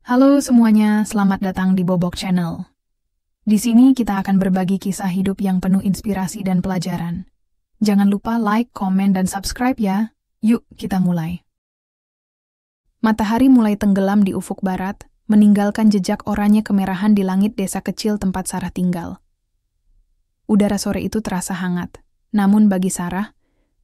Halo semuanya, selamat datang di Bobok Channel. Di sini kita akan berbagi kisah hidup yang penuh inspirasi dan pelajaran. Jangan lupa like, komen, dan subscribe ya. Yuk, kita mulai. Matahari mulai tenggelam di ufuk barat, meninggalkan jejak oranye kemerahan di langit desa kecil tempat Sarah tinggal. Udara sore itu terasa hangat, namun bagi Sarah,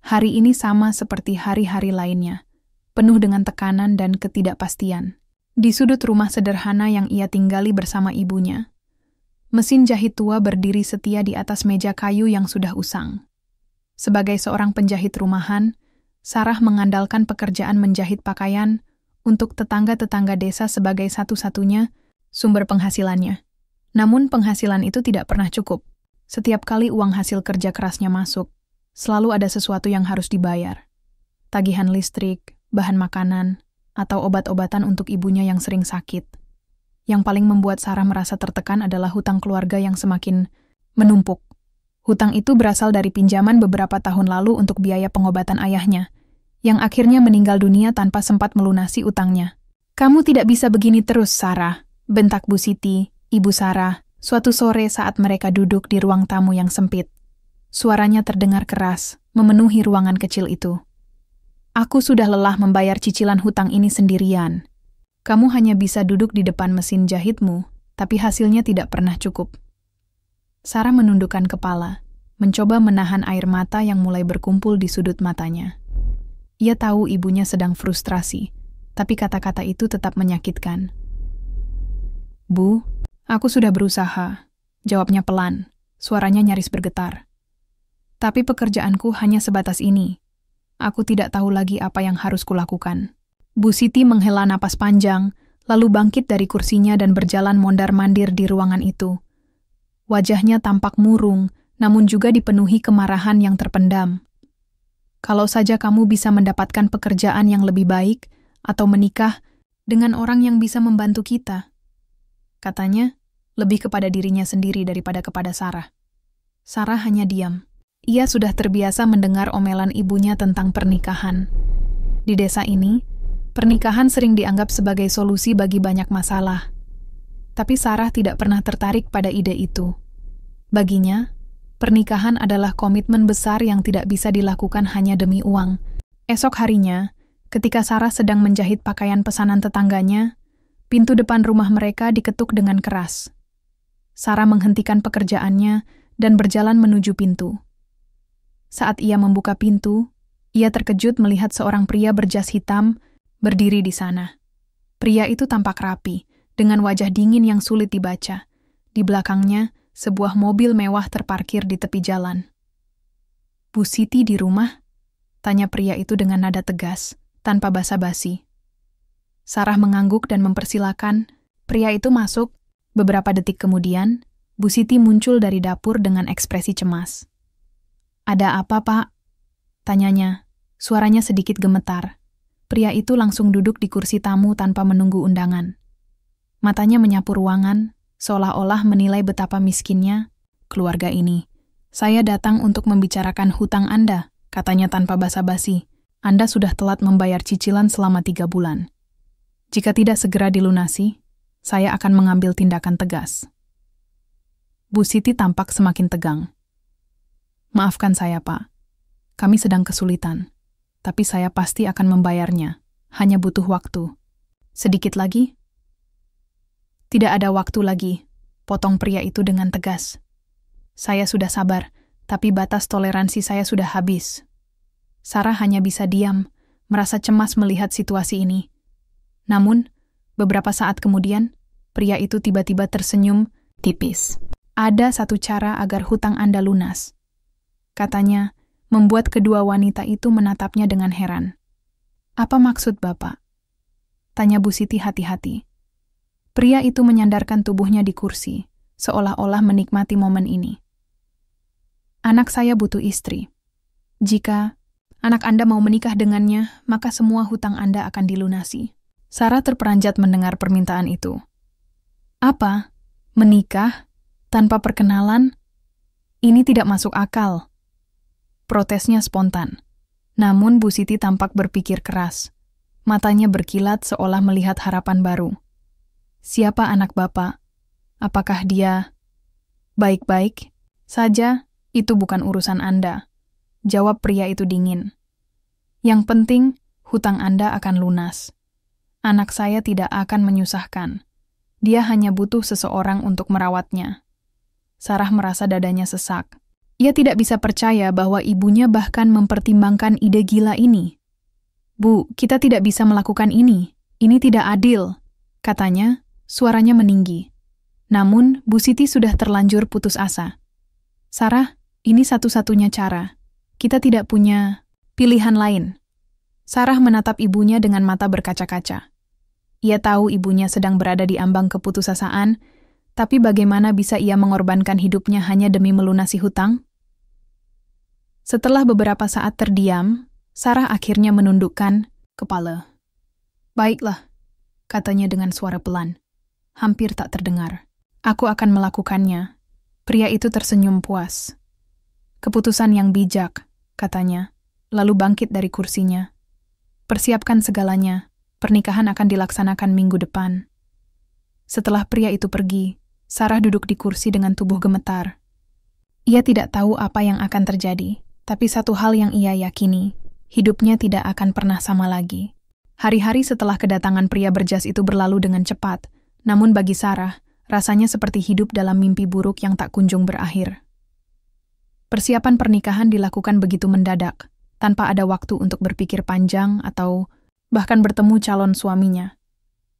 hari ini sama seperti hari-hari lainnya, penuh dengan tekanan dan ketidakpastian. Di sudut rumah sederhana yang ia tinggali bersama ibunya, mesin jahit tua berdiri setia di atas meja kayu yang sudah usang. Sebagai seorang penjahit rumahan, Sarah mengandalkan pekerjaan menjahit pakaian untuk tetangga-tetangga desa sebagai satu-satunya sumber penghasilannya. Namun penghasilan itu tidak pernah cukup. Setiap kali uang hasil kerja kerasnya masuk, selalu ada sesuatu yang harus dibayar. Tagihan listrik, bahan makanan, atau obat-obatan untuk ibunya yang sering sakit. Yang paling membuat Sarah merasa tertekan adalah hutang keluarga yang semakin menumpuk. Hutang itu berasal dari pinjaman beberapa tahun lalu untuk biaya pengobatan ayahnya, yang akhirnya meninggal dunia tanpa sempat melunasi utangnya. "Kamu tidak bisa begini terus, Sarah," bentak Bu Siti, ibu Sarah, suatu sore saat mereka duduk di ruang tamu yang sempit. Suaranya terdengar keras, memenuhi ruangan kecil itu. "Aku sudah lelah membayar cicilan hutang ini sendirian. Kamu hanya bisa duduk di depan mesin jahitmu, tapi hasilnya tidak pernah cukup." Sarah menundukkan kepala, mencoba menahan air mata yang mulai berkumpul di sudut matanya. Ia tahu ibunya sedang frustrasi, tapi kata-kata itu tetap menyakitkan. "Bu, aku sudah berusaha," jawabnya pelan, suaranya nyaris bergetar. "Tapi pekerjaanku hanya sebatas ini. Aku tidak tahu lagi apa yang harus kulakukan." Bu Siti menghela napas panjang, lalu bangkit dari kursinya dan berjalan mondar-mandir di ruangan itu. Wajahnya tampak murung, namun juga dipenuhi kemarahan yang terpendam. "Kalau saja kamu bisa mendapatkan pekerjaan yang lebih baik, atau menikah dengan orang yang bisa membantu kita," katanya, lebih kepada dirinya sendiri daripada kepada Sarah. Sarah hanya diam. Ia sudah terbiasa mendengar omelan ibunya tentang pernikahan. Di desa ini, pernikahan sering dianggap sebagai solusi bagi banyak masalah. Tapi Sarah tidak pernah tertarik pada ide itu. Baginya, pernikahan adalah komitmen besar yang tidak bisa dilakukan hanya demi uang. Esok harinya, ketika Sarah sedang menjahit pakaian pesanan tetangganya, pintu depan rumah mereka diketuk dengan keras. Sarah menghentikan pekerjaannya dan berjalan menuju pintu. Saat ia membuka pintu, ia terkejut melihat seorang pria berjas hitam berdiri di sana. Pria itu tampak rapi, dengan wajah dingin yang sulit dibaca. Di belakangnya, sebuah mobil mewah terparkir di tepi jalan. "Bu Siti di rumah?" tanya pria itu dengan nada tegas, tanpa basa-basi. Sarah mengangguk dan mempersilakan pria itu masuk. Beberapa detik kemudian, Bu Siti muncul dari dapur dengan ekspresi cemas. "Ada apa, Pak?" tanyanya. Suaranya sedikit gemetar. Pria itu langsung duduk di kursi tamu tanpa menunggu undangan. Matanya menyapu ruangan, seolah-olah menilai betapa miskinnya keluarga ini. "Saya datang untuk membicarakan hutang Anda," katanya tanpa basa-basi. "Anda sudah telat membayar cicilan selama 3 bulan. Jika tidak segera dilunasi, saya akan mengambil tindakan tegas." Bu Siti tampak semakin tegang. "Maafkan saya, Pak. Kami sedang kesulitan, tapi saya pasti akan membayarnya. Hanya butuh waktu. Sedikit lagi?" "Tidak ada waktu lagi," potong pria itu dengan tegas. "Saya sudah sabar, tapi batas toleransi saya sudah habis." Sarah hanya bisa diam, merasa cemas melihat situasi ini. Namun, beberapa saat kemudian, pria itu tiba-tiba tersenyum tipis. "Ada satu cara agar hutang Anda lunas," katanya, membuat kedua wanita itu menatapnya dengan heran. "Apa maksud Bapak?" tanya Bu Siti hati-hati. Pria itu menyandarkan tubuhnya di kursi, seolah-olah menikmati momen ini. "Anak saya butuh istri. Jika anak Anda mau menikah dengannya, maka semua hutang Anda akan dilunasi." Sarah terperanjat mendengar permintaan itu. "Apa? Menikah? Tanpa perkenalan? Ini tidak masuk akal." Protesnya spontan. Namun Bu Siti tampak berpikir keras. Matanya berkilat seolah melihat harapan baru. Siapa anak Bapak? Apakah dia baik-baik saja? Itu bukan urusan Anda, jawab pria itu dingin. Yang penting, hutang Anda akan lunas. Anak saya tidak akan menyusahkan. Dia hanya butuh seseorang untuk merawatnya. Sarah merasa dadanya sesak. Ia tidak bisa percaya bahwa ibunya bahkan mempertimbangkan ide gila ini. Bu, kita tidak bisa melakukan ini. Ini tidak adil, katanya, suaranya meninggi. Namun, Bu Siti sudah terlanjur putus asa. Sarah, ini satu-satunya cara. Kita tidak punya pilihan lain. Sarah menatap ibunya dengan mata berkaca-kaca. Ia tahu ibunya sedang berada di ambang keputusasaan, tapi bagaimana bisa ia mengorbankan hidupnya hanya demi melunasi hutang? Setelah beberapa saat terdiam, Sarah akhirnya menundukkan kepala. Baiklah, katanya dengan suara pelan, hampir tak terdengar. Aku akan melakukannya. Pria itu tersenyum puas. Keputusan yang bijak, katanya, lalu bangkit dari kursinya. Persiapkan segalanya, pernikahan akan dilaksanakan minggu depan. Setelah pria itu pergi, Sarah duduk di kursi dengan tubuh gemetar. Ia tidak tahu apa yang akan terjadi, tapi satu hal yang ia yakini, hidupnya tidak akan pernah sama lagi. Hari-hari setelah kedatangan pria berjas itu berlalu dengan cepat, namun bagi Sarah, rasanya seperti hidup dalam mimpi buruk yang tak kunjung berakhir. Persiapan pernikahan dilakukan begitu mendadak, tanpa ada waktu untuk berpikir panjang atau bahkan bertemu calon suaminya.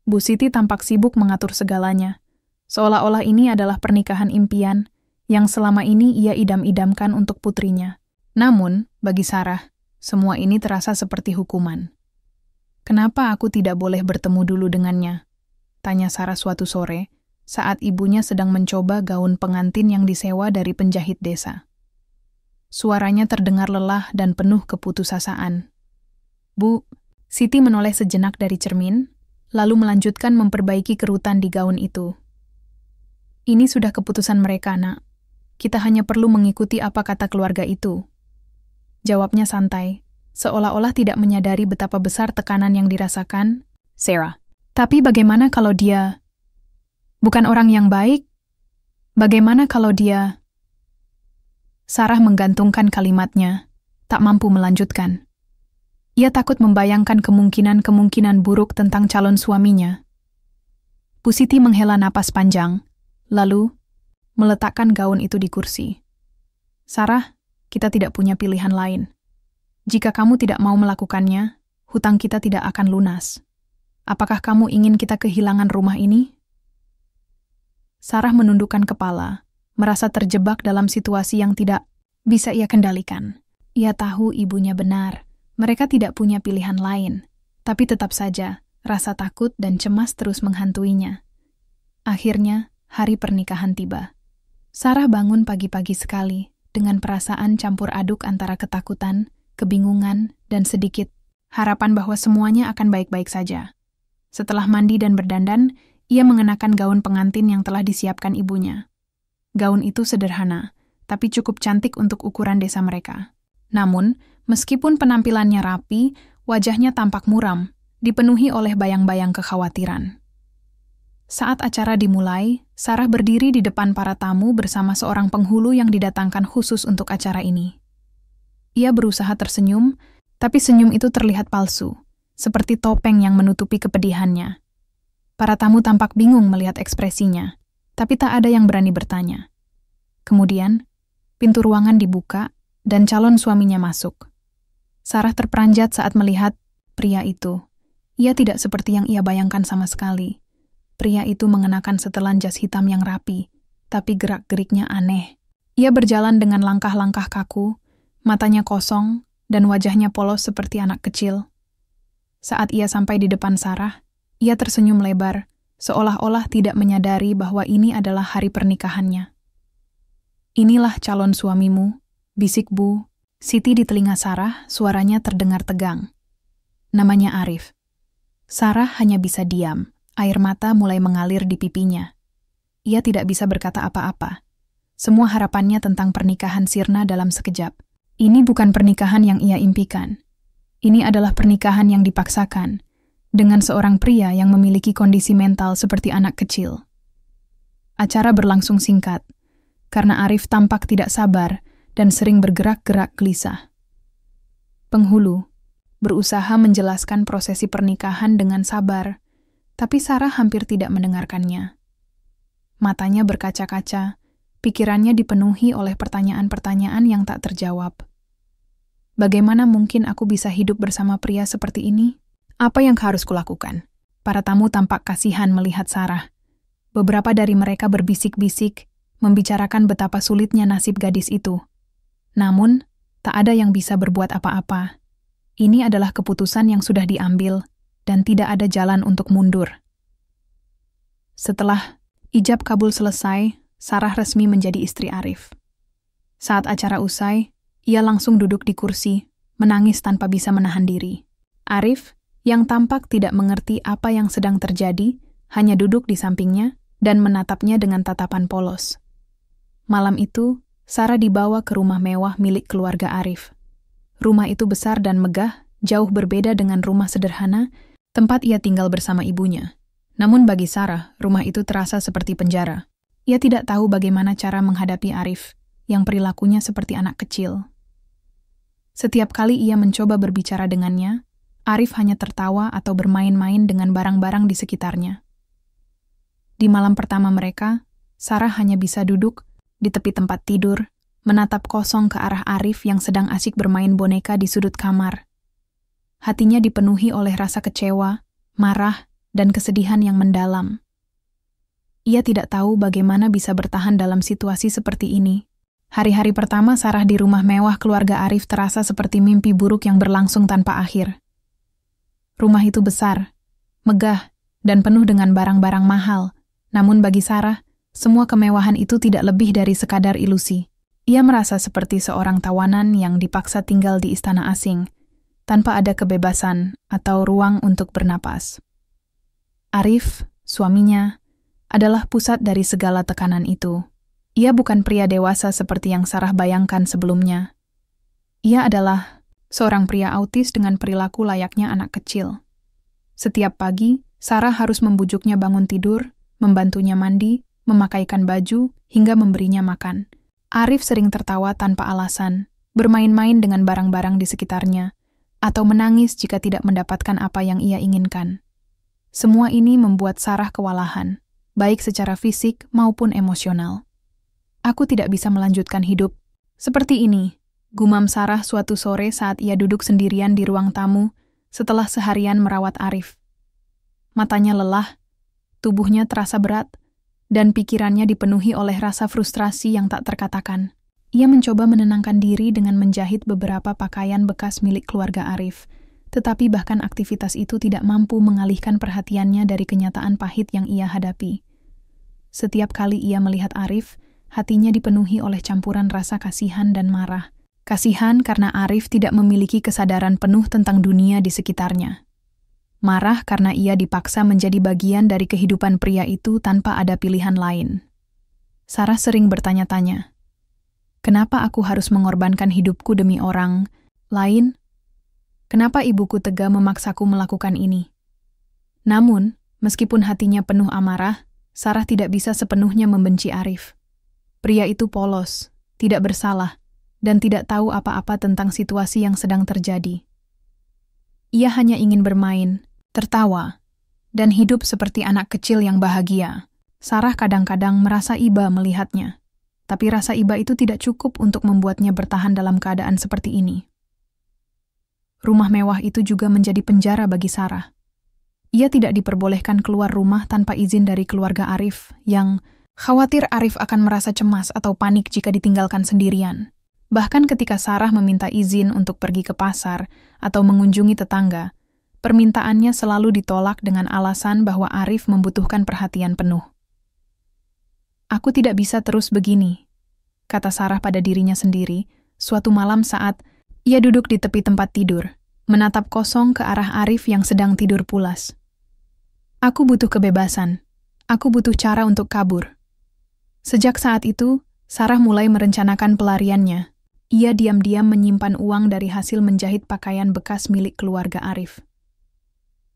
Bu Siti tampak sibuk mengatur segalanya, seolah-olah ini adalah pernikahan impian yang selama ini ia idam-idamkan untuk putrinya. Namun, bagi Sarah, semua ini terasa seperti hukuman. Kenapa aku tidak boleh bertemu dulu dengannya? Tanya Sarah suatu sore, saat ibunya sedang mencoba gaun pengantin yang disewa dari penjahit desa. Suaranya terdengar lelah dan penuh keputusasaan. Bu, Siti menoleh sejenak dari cermin, lalu melanjutkan memperbaiki kerutan di gaun itu. Ini sudah keputusan mereka, Nak. Kita hanya perlu mengikuti apa kata keluarga itu. Jawabnya santai, seolah-olah tidak menyadari betapa besar tekanan yang dirasakan Sarah. Tapi bagaimana kalau dia bukan orang yang baik? Bagaimana kalau dia... Sarah menggantungkan kalimatnya, tak mampu melanjutkan. Ia takut membayangkan kemungkinan-kemungkinan buruk tentang calon suaminya. Bu Siti menghela napas panjang, lalu meletakkan gaun itu di kursi. Sarah, kita tidak punya pilihan lain. Jika kamu tidak mau melakukannya, hutang kita tidak akan lunas. Apakah kamu ingin kita kehilangan rumah ini? Sarah menundukkan kepala, merasa terjebak dalam situasi yang tidak bisa ia kendalikan. Ia tahu ibunya benar, mereka tidak punya pilihan lain, tapi tetap saja, rasa takut dan cemas terus menghantuinya. Akhirnya, hari pernikahan tiba. Sarah bangun pagi-pagi sekali, dengan perasaan campur aduk antara ketakutan, kebingungan, dan sedikit harapan bahwa semuanya akan baik-baik saja. Setelah mandi dan berdandan, ia mengenakan gaun pengantin yang telah disiapkan ibunya. Gaun itu sederhana, tapi cukup cantik untuk ukuran desa mereka. Namun, meskipun penampilannya rapi, wajahnya tampak muram, dipenuhi oleh bayang-bayang kekhawatiran. Saat acara dimulai, Sarah berdiri di depan para tamu bersama seorang penghulu yang didatangkan khusus untuk acara ini. Ia berusaha tersenyum, tapi senyum itu terlihat palsu, seperti topeng yang menutupi kepedihannya. Para tamu tampak bingung melihat ekspresinya, tapi tak ada yang berani bertanya. Kemudian, pintu ruangan dibuka dan calon suaminya masuk. Sarah terperanjat saat melihat pria itu. Ia tidak seperti yang ia bayangkan sama sekali. Pria itu mengenakan setelan jas hitam yang rapi, tapi gerak-geriknya aneh. Ia berjalan dengan langkah-langkah kaku, matanya kosong, dan wajahnya polos seperti anak kecil. Saat ia sampai di depan Sarah, ia tersenyum lebar, seolah-olah tidak menyadari bahwa ini adalah hari pernikahannya. Inilah calon suamimu, bisik Bu Siti di telinga Sarah, suaranya terdengar tegang. Namanya Arif. Sarah hanya bisa diam, air mata mulai mengalir di pipinya. Ia tidak bisa berkata apa-apa. Semua harapannya tentang pernikahan sirna dalam sekejap. Ini bukan pernikahan yang ia impikan. Ini adalah pernikahan yang dipaksakan, dengan seorang pria yang memiliki kondisi mental seperti anak kecil. Acara berlangsung singkat, karena Arif tampak tidak sabar dan sering bergerak-gerak gelisah. Penghulu berusaha menjelaskan prosesi pernikahan dengan sabar, tapi Sarah hampir tidak mendengarkannya. Matanya berkaca-kaca, pikirannya dipenuhi oleh pertanyaan-pertanyaan yang tak terjawab. Bagaimana mungkin aku bisa hidup bersama pria seperti ini? Apa yang harus kulakukan? Para tamu tampak kasihan melihat Sarah. Beberapa dari mereka berbisik-bisik, membicarakan betapa sulitnya nasib gadis itu. Namun, tak ada yang bisa berbuat apa-apa. Ini adalah keputusan yang sudah diambil, dan tidak ada jalan untuk mundur. Setelah ijab kabul selesai, Sarah resmi menjadi istri Arif. Saat acara usai, ia langsung duduk di kursi, menangis tanpa bisa menahan diri. Arif, yang tampak tidak mengerti apa yang sedang terjadi, hanya duduk di sampingnya dan menatapnya dengan tatapan polos. Malam itu, Sarah dibawa ke rumah mewah milik keluarga Arif. Rumah itu besar dan megah, jauh berbeda dengan rumah sederhana, tempat ia tinggal bersama ibunya. Namun bagi Sarah, rumah itu terasa seperti penjara. Ia tidak tahu bagaimana cara menghadapi Arif, yang perilakunya seperti anak kecil. Setiap kali ia mencoba berbicara dengannya, Arif hanya tertawa atau bermain-main dengan barang-barang di sekitarnya. Di malam pertama mereka, Sarah hanya bisa duduk di tepi tempat tidur, menatap kosong ke arah Arif yang sedang asyik bermain boneka di sudut kamar. Hatinya dipenuhi oleh rasa kecewa, marah, dan kesedihan yang mendalam. Ia tidak tahu bagaimana bisa bertahan dalam situasi seperti ini. Hari-hari pertama Sarah di rumah mewah keluarga Arif terasa seperti mimpi buruk yang berlangsung tanpa akhir. Rumah itu besar, megah, dan penuh dengan barang-barang mahal. Namun bagi Sarah, semua kemewahan itu tidak lebih dari sekadar ilusi. Ia merasa seperti seorang tawanan yang dipaksa tinggal di istana asing, tanpa ada kebebasan atau ruang untuk bernapas. Arif, suaminya, adalah pusat dari segala tekanan itu. Ia bukan pria dewasa seperti yang Sarah bayangkan sebelumnya. Ia adalah seorang pria autis dengan perilaku layaknya anak kecil. Setiap pagi, Sarah harus membujuknya bangun tidur, membantunya mandi, memakaikan baju, hingga memberinya makan. Arif sering tertawa tanpa alasan, bermain-main dengan barang-barang di sekitarnya, atau menangis jika tidak mendapatkan apa yang ia inginkan. Semua ini membuat Sarah kewalahan, baik secara fisik maupun emosional. Aku tidak bisa melanjutkan hidup seperti ini, gumam Sarah suatu sore saat ia duduk sendirian di ruang tamu setelah seharian merawat Arif. Matanya lelah, tubuhnya terasa berat, dan pikirannya dipenuhi oleh rasa frustrasi yang tak terkatakan. Ia mencoba menenangkan diri dengan menjahit beberapa pakaian bekas milik keluarga Arif, tetapi bahkan aktivitas itu tidak mampu mengalihkan perhatiannya dari kenyataan pahit yang ia hadapi. Setiap kali ia melihat Arif, hatinya dipenuhi oleh campuran rasa kasihan dan marah. Kasihan karena Arif tidak memiliki kesadaran penuh tentang dunia di sekitarnya. Marah karena ia dipaksa menjadi bagian dari kehidupan pria itu tanpa ada pilihan lain. Sarah sering bertanya-tanya, kenapa aku harus mengorbankan hidupku demi orang lain? Kenapa ibuku tega memaksaku melakukan ini? Namun, meskipun hatinya penuh amarah, Sarah tidak bisa sepenuhnya membenci Arif. Pria itu polos, tidak bersalah, dan tidak tahu apa-apa tentang situasi yang sedang terjadi. Ia hanya ingin bermain, tertawa, dan hidup seperti anak kecil yang bahagia. Sarah kadang-kadang merasa iba melihatnya, tapi rasa iba itu tidak cukup untuk membuatnya bertahan dalam keadaan seperti ini. Rumah mewah itu juga menjadi penjara bagi Sarah. Ia tidak diperbolehkan keluar rumah tanpa izin dari keluarga Arif yang khawatir Arif akan merasa cemas atau panik jika ditinggalkan sendirian. Bahkan ketika Sarah meminta izin untuk pergi ke pasar atau mengunjungi tetangga, permintaannya selalu ditolak dengan alasan bahwa Arif membutuhkan perhatian penuh. Aku tidak bisa terus begini, kata Sarah pada dirinya sendiri, suatu malam saat ia duduk di tepi tempat tidur, menatap kosong ke arah Arif yang sedang tidur pulas. Aku butuh kebebasan. Aku butuh cara untuk kabur. Sejak saat itu, Sarah mulai merencanakan pelariannya. Ia diam-diam menyimpan uang dari hasil menjahit pakaian bekas milik keluarga Arif.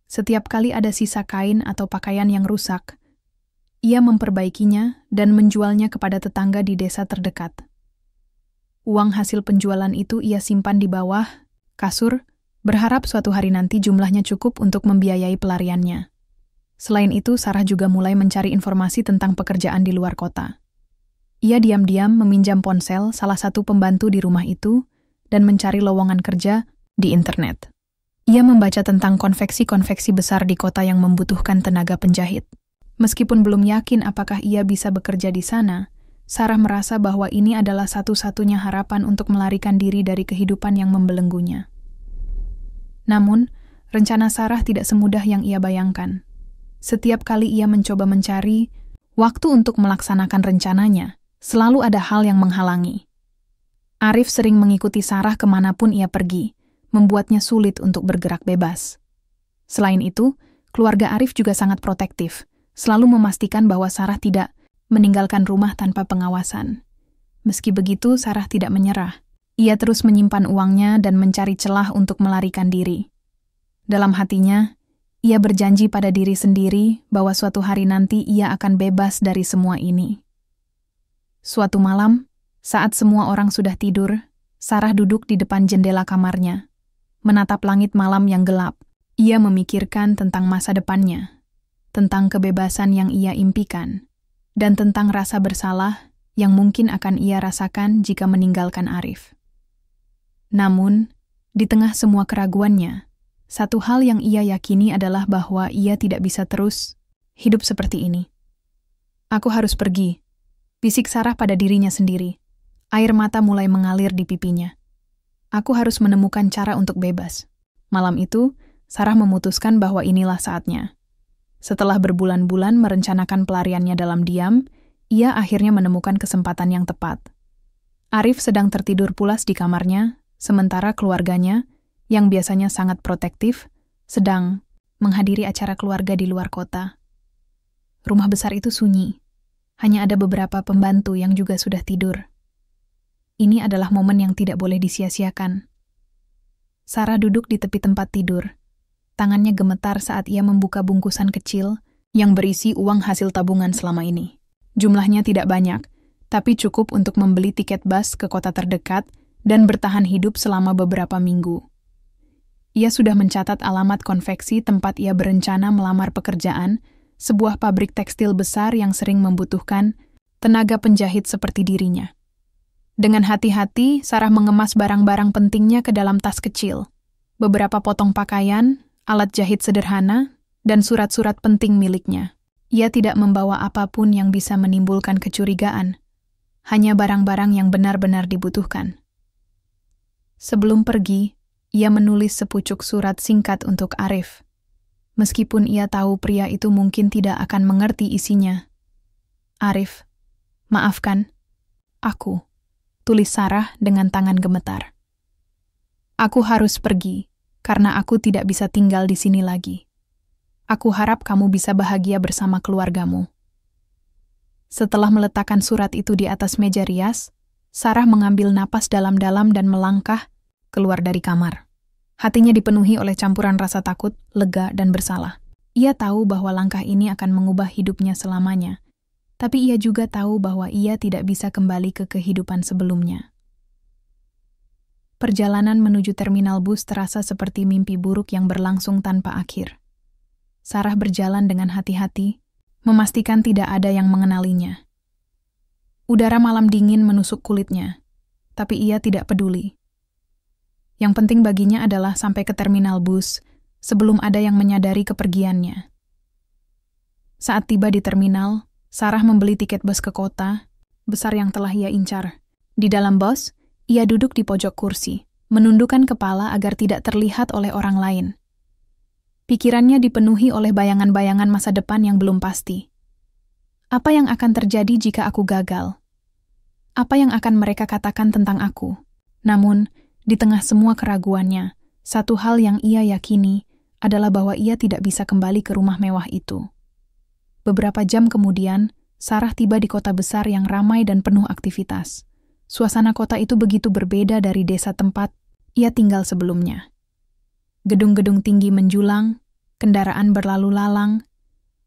Setiap kali ada sisa kain atau pakaian yang rusak, ia memperbaikinya dan menjualnya kepada tetangga di desa terdekat. Uang hasil penjualan itu ia simpan di bawah kasur, berharap suatu hari nanti jumlahnya cukup untuk membiayai pelariannya. Selain itu, Sarah juga mulai mencari informasi tentang pekerjaan di luar kota. Ia diam-diam meminjam ponsel salah satu pembantu di rumah itu dan mencari lowongan kerja di internet. Ia membaca tentang konveksi-konveksi besar di kota yang membutuhkan tenaga penjahit. Meskipun belum yakin apakah ia bisa bekerja di sana, Sarah merasa bahwa ini adalah satu-satunya harapan untuk melarikan diri dari kehidupan yang membelenggunya. Namun, rencana Sarah tidak semudah yang ia bayangkan. Setiap kali ia mencoba mencari waktu untuk melaksanakan rencananya, selalu ada hal yang menghalangi. Arif sering mengikuti Sarah kemanapun ia pergi, membuatnya sulit untuk bergerak bebas. Selain itu, keluarga Arif juga sangat protektif, selalu memastikan bahwa Sarah tidak meninggalkan rumah tanpa pengawasan. Meski begitu, Sarah tidak menyerah. Ia terus menyimpan uangnya dan mencari celah untuk melarikan diri. Dalam hatinya, ia berjanji pada diri sendiri bahwa suatu hari nanti ia akan bebas dari semua ini. Suatu malam, saat semua orang sudah tidur, Sarah duduk di depan jendela kamarnya. Menatap langit malam yang gelap, ia memikirkan tentang masa depannya, tentang kebebasan yang ia impikan, dan tentang rasa bersalah yang mungkin akan ia rasakan jika meninggalkan Arif. Namun, di tengah semua keraguannya, satu hal yang ia yakini adalah bahwa ia tidak bisa terus hidup seperti ini. "Aku harus pergi," bisik Sarah pada dirinya sendiri. Air mata mulai mengalir di pipinya. "Aku harus menemukan cara untuk bebas." Malam itu, Sarah memutuskan bahwa inilah saatnya. Setelah berbulan-bulan merencanakan pelariannya dalam diam, ia akhirnya menemukan kesempatan yang tepat. Arif sedang tertidur pulas di kamarnya, sementara keluarganya, yang biasanya sangat protektif, sedang menghadiri acara keluarga di luar kota. Rumah besar itu sunyi. Hanya ada beberapa pembantu yang juga sudah tidur. Ini adalah momen yang tidak boleh disia-siakan. Sarah duduk di tepi tempat tidur. Tangannya gemetar saat ia membuka bungkusan kecil yang berisi uang hasil tabungan selama ini. Jumlahnya tidak banyak, tapi cukup untuk membeli tiket bus ke kota terdekat dan bertahan hidup selama beberapa minggu. Ia sudah mencatat alamat konveksi tempat ia berencana melamar pekerjaan, sebuah pabrik tekstil besar yang sering membutuhkan tenaga penjahit seperti dirinya. Dengan hati-hati, Sarah mengemas barang-barang pentingnya ke dalam tas kecil. Beberapa potong pakaian, alat jahit sederhana, dan surat-surat penting miliknya. Ia tidak membawa apapun yang bisa menimbulkan kecurigaan, hanya barang-barang yang benar-benar dibutuhkan. Sebelum pergi, ia menulis sepucuk surat singkat untuk Arif. Meskipun ia tahu pria itu mungkin tidak akan mengerti isinya. "Arif, maafkan, aku," tulis Sarah dengan tangan gemetar. "Aku harus pergi, karena aku tidak bisa tinggal di sini lagi. Aku harap kamu bisa bahagia bersama keluargamu." Setelah meletakkan surat itu di atas meja rias, Sarah mengambil napas dalam-dalam dan melangkah keluar dari kamar. Hatinya dipenuhi oleh campuran rasa takut, lega, dan bersalah. Ia tahu bahwa langkah ini akan mengubah hidupnya selamanya. Tapi ia juga tahu bahwa ia tidak bisa kembali ke kehidupan sebelumnya. Perjalanan menuju terminal bus terasa seperti mimpi buruk yang berlangsung tanpa akhir. Sarah berjalan dengan hati-hati, memastikan tidak ada yang mengenalinya. Udara malam dingin menusuk kulitnya, tapi ia tidak peduli. Yang penting baginya adalah sampai ke terminal bus sebelum ada yang menyadari kepergiannya. Saat tiba di terminal, Sarah membeli tiket bus ke kota besar yang telah ia incar. Di dalam bus, ia duduk di pojok kursi, menundukkan kepala agar tidak terlihat oleh orang lain. Pikirannya dipenuhi oleh bayangan-bayangan masa depan yang belum pasti. Apa yang akan terjadi jika aku gagal? Apa yang akan mereka katakan tentang aku? Namun, di tengah semua keraguannya, satu hal yang ia yakini adalah bahwa ia tidak bisa kembali ke rumah mewah itu. Beberapa jam kemudian, Sarah tiba di kota besar yang ramai dan penuh aktivitas. Suasana kota itu begitu berbeda dari desa tempat ia tinggal sebelumnya. Gedung-gedung tinggi menjulang, kendaraan berlalu lalang,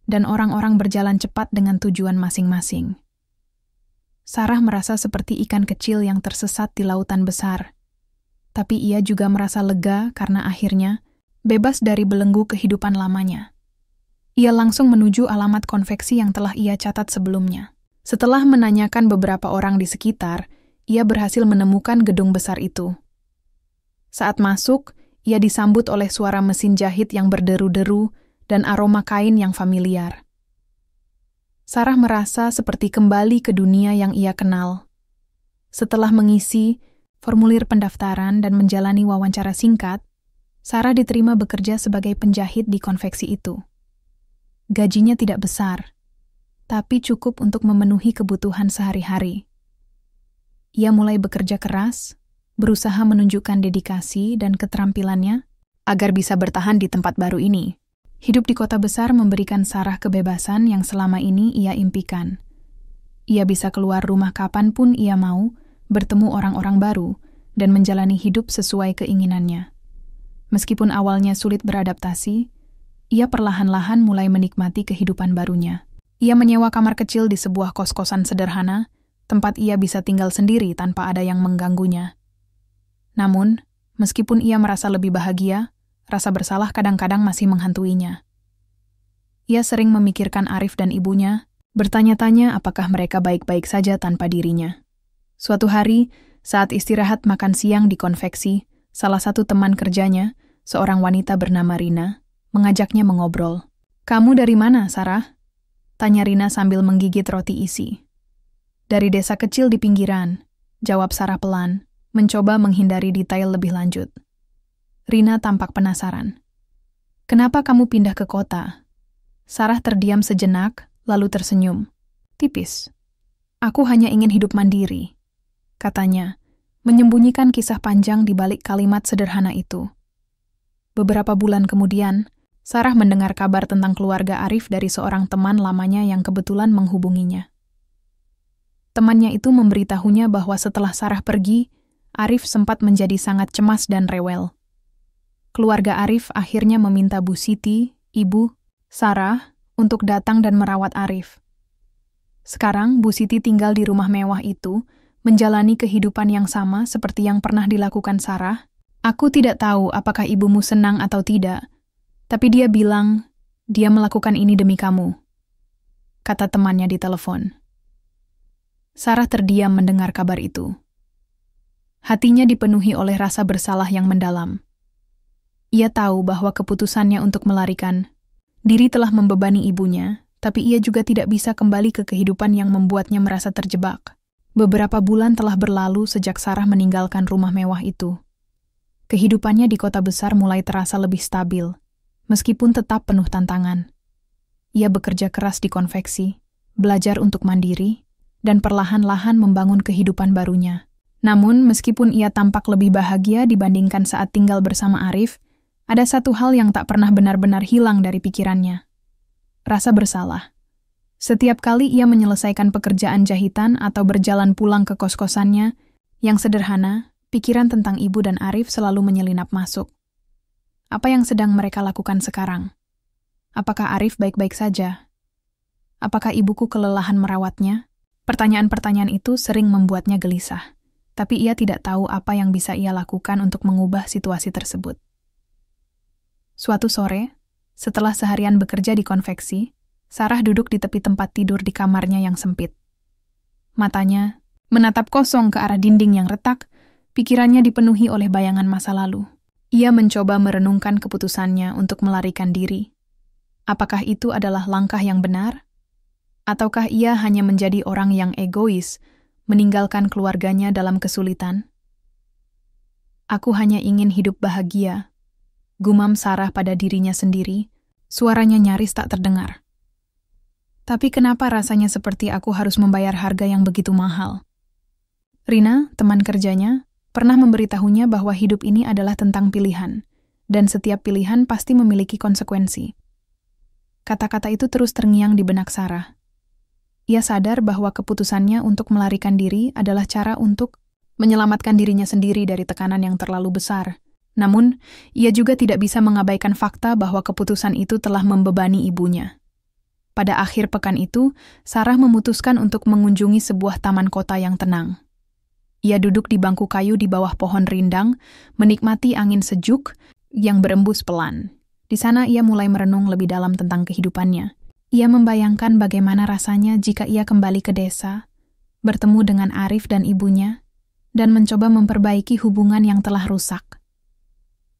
dan orang-orang berjalan cepat dengan tujuan masing-masing. Sarah merasa seperti ikan kecil yang tersesat di lautan besar. Tapi ia juga merasa lega karena akhirnya bebas dari belenggu kehidupan lamanya. Ia langsung menuju alamat konveksi yang telah ia catat sebelumnya. Setelah menanyakan beberapa orang di sekitar, ia berhasil menemukan gedung besar itu. Saat masuk, ia disambut oleh suara mesin jahit yang berderu-deru dan aroma kain yang familiar. Sarah merasa seperti kembali ke dunia yang ia kenal. Setelah mengisi formulir pendaftaran dan menjalani wawancara singkat, Sarah diterima bekerja sebagai penjahit di konveksi itu. Gajinya tidak besar, tapi cukup untuk memenuhi kebutuhan sehari-hari. Ia mulai bekerja keras, berusaha menunjukkan dedikasi dan keterampilannya agar bisa bertahan di tempat baru ini. Hidup di kota besar memberikan Sarah kebebasan yang selama ini ia impikan. Ia bisa keluar rumah kapanpun ia mau, bertemu orang-orang baru, dan menjalani hidup sesuai keinginannya. Meskipun awalnya sulit beradaptasi, ia perlahan-lahan mulai menikmati kehidupan barunya. Ia menyewa kamar kecil di sebuah kos-kosan sederhana, tempat ia bisa tinggal sendiri tanpa ada yang mengganggunya. Namun, meskipun ia merasa lebih bahagia, rasa bersalah kadang-kadang masih menghantuinya. Ia sering memikirkan Arif dan ibunya, bertanya-tanya apakah mereka baik-baik saja tanpa dirinya. Suatu hari, saat istirahat makan siang di konveksi, salah satu teman kerjanya, seorang wanita bernama Rina, mengajaknya mengobrol. "Kamu dari mana, Sarah?" tanya Rina sambil menggigit roti isi. "Dari desa kecil di pinggiran," jawab Sarah pelan, mencoba menghindari detail lebih lanjut. Rina tampak penasaran. "Kenapa kamu pindah ke kota?" Sarah terdiam sejenak, lalu tersenyum. "Tipis. Aku hanya ingin hidup mandiri," katanya, menyembunyikan kisah panjang di balik kalimat sederhana itu. Beberapa bulan kemudian, Sarah mendengar kabar tentang keluarga Arif dari seorang teman lamanya yang kebetulan menghubunginya. Temannya itu memberitahunya bahwa setelah Sarah pergi, Arif sempat menjadi sangat cemas dan rewel. Keluarga Arif akhirnya meminta Bu Siti, ibu Sarah, untuk datang dan merawat Arif. Sekarang Bu Siti tinggal di rumah mewah itu, menjalani kehidupan yang sama seperti yang pernah dilakukan Sarah. "Aku tidak tahu apakah ibumu senang atau tidak, tapi dia bilang dia melakukan ini demi kamu," kata temannya di telepon. Sarah terdiam mendengar kabar itu. Hatinya dipenuhi oleh rasa bersalah yang mendalam. Ia tahu bahwa keputusannya untuk melarikan diri telah membebani ibunya, tapi ia juga tidak bisa kembali ke kehidupan yang membuatnya merasa terjebak. Beberapa bulan telah berlalu sejak Sarah meninggalkan rumah mewah itu. Kehidupannya di kota besar mulai terasa lebih stabil, meskipun tetap penuh tantangan. Ia bekerja keras di konveksi, belajar untuk mandiri, dan perlahan-lahan membangun kehidupan barunya. Namun, meskipun ia tampak lebih bahagia dibandingkan saat tinggal bersama Arif, ada satu hal yang tak pernah benar-benar hilang dari pikirannya. Rasa bersalah. Setiap kali ia menyelesaikan pekerjaan jahitan atau berjalan pulang ke kos-kosannya, yang sederhana, pikiran tentang ibu dan Arif selalu menyelinap masuk. Apa yang sedang mereka lakukan sekarang? Apakah Arif baik-baik saja? Apakah ibuku kelelahan merawatnya? Pertanyaan-pertanyaan itu sering membuatnya gelisah, tapi ia tidak tahu apa yang bisa ia lakukan untuk mengubah situasi tersebut. Suatu sore, setelah seharian bekerja di konveksi, Sarah duduk di tepi tempat tidur di kamarnya yang sempit. Matanya menatap kosong ke arah dinding yang retak, pikirannya dipenuhi oleh bayangan masa lalu. Ia mencoba merenungkan keputusannya untuk melarikan diri. Apakah itu adalah langkah yang benar? Ataukah ia hanya menjadi orang yang egois, meninggalkan keluarganya dalam kesulitan? "Aku hanya ingin hidup bahagia," gumam Sarah pada dirinya sendiri, suaranya nyaris tak terdengar. "Tapi kenapa rasanya seperti aku harus membayar harga yang begitu mahal?" Rina, teman kerjanya, pernah memberitahunya bahwa hidup ini adalah tentang pilihan, dan setiap pilihan pasti memiliki konsekuensi. Kata-kata itu terus terngiang di benak Sarah. Ia sadar bahwa keputusannya untuk melarikan diri adalah cara untuk menyelamatkan dirinya sendiri dari tekanan yang terlalu besar. Namun, ia juga tidak bisa mengabaikan fakta bahwa keputusan itu telah membebani ibunya. Pada akhir pekan itu, Sarah memutuskan untuk mengunjungi sebuah taman kota yang tenang. Ia duduk di bangku kayu di bawah pohon rindang, menikmati angin sejuk yang berembus pelan. Di sana ia mulai merenung lebih dalam tentang kehidupannya. Ia membayangkan bagaimana rasanya jika ia kembali ke desa, bertemu dengan Arif dan ibunya, dan mencoba memperbaiki hubungan yang telah rusak.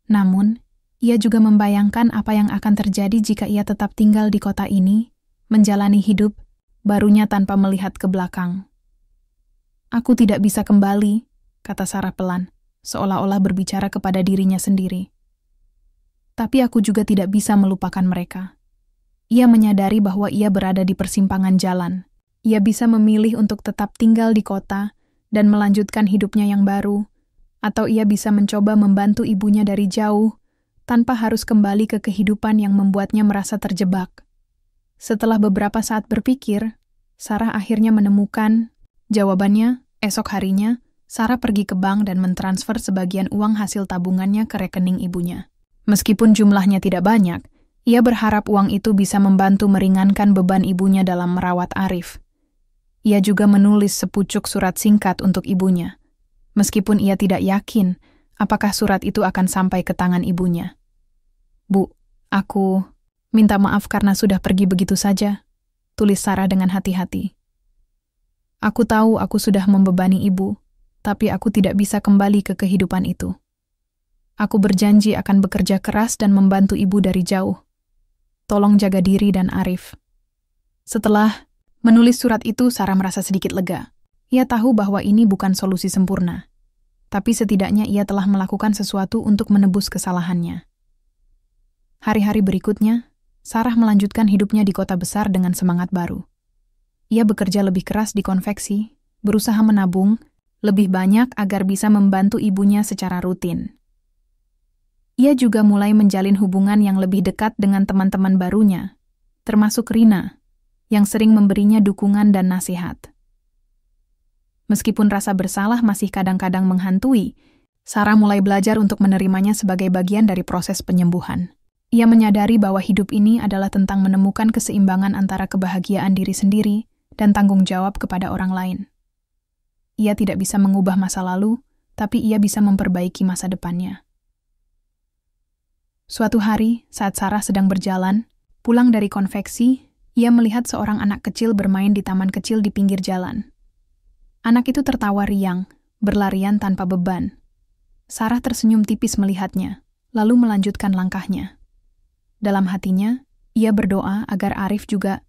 Namun, ia juga membayangkan apa yang akan terjadi jika ia tetap tinggal di kota ini, menjalani hidup barunya tanpa melihat ke belakang. "Aku tidak bisa kembali," kata Sarah pelan, seolah-olah berbicara kepada dirinya sendiri. "Tapi aku juga tidak bisa melupakan mereka." Ia menyadari bahwa ia berada di persimpangan jalan. Ia bisa memilih untuk tetap tinggal di kota dan melanjutkan hidupnya yang baru, atau ia bisa mencoba membantu ibunya dari jauh tanpa harus kembali ke kehidupan yang membuatnya merasa terjebak. Setelah beberapa saat berpikir, Sarah akhirnya menemukan jawabannya. Esok harinya, Sarah pergi ke bank dan mentransfer sebagian uang hasil tabungannya ke rekening ibunya. Meskipun jumlahnya tidak banyak, ia berharap uang itu bisa membantu meringankan beban ibunya dalam merawat Arif. Ia juga menulis sepucuk surat singkat untuk ibunya, meskipun ia tidak yakin apakah surat itu akan sampai ke tangan ibunya. "Bu, aku minta maaf karena sudah pergi begitu saja," tulis Sarah dengan hati-hati. "Aku tahu aku sudah membebani ibu, tapi aku tidak bisa kembali ke kehidupan itu. Aku berjanji akan bekerja keras dan membantu ibu dari jauh. Tolong jaga diri dan Arif." Setelah menulis surat itu, Sarah merasa sedikit lega. Ia tahu bahwa ini bukan solusi sempurna, tapi setidaknya ia telah melakukan sesuatu untuk menebus kesalahannya. Hari-hari berikutnya, Sarah melanjutkan hidupnya di kota besar dengan semangat baru. Ia bekerja lebih keras di konveksi, berusaha menabung lebih banyak agar bisa membantu ibunya secara rutin. Ia juga mulai menjalin hubungan yang lebih dekat dengan teman-teman barunya, termasuk Rina, yang sering memberinya dukungan dan nasihat. Meskipun rasa bersalah masih kadang-kadang menghantui, Sarah mulai belajar untuk menerimanya sebagai bagian dari proses penyembuhan. Ia menyadari bahwa hidup ini adalah tentang menemukan keseimbangan antara kebahagiaan diri sendiri dan tanggung jawab kepada orang lain. Ia tidak bisa mengubah masa lalu, tapi ia bisa memperbaiki masa depannya. Suatu hari, saat Sarah sedang berjalan, pulang dari konveksi, ia melihat seorang anak kecil bermain di taman kecil di pinggir jalan. Anak itu tertawa riang, berlarian tanpa beban. Sarah tersenyum tipis melihatnya, lalu melanjutkan langkahnya. Dalam hatinya, ia berdoa agar Arif juga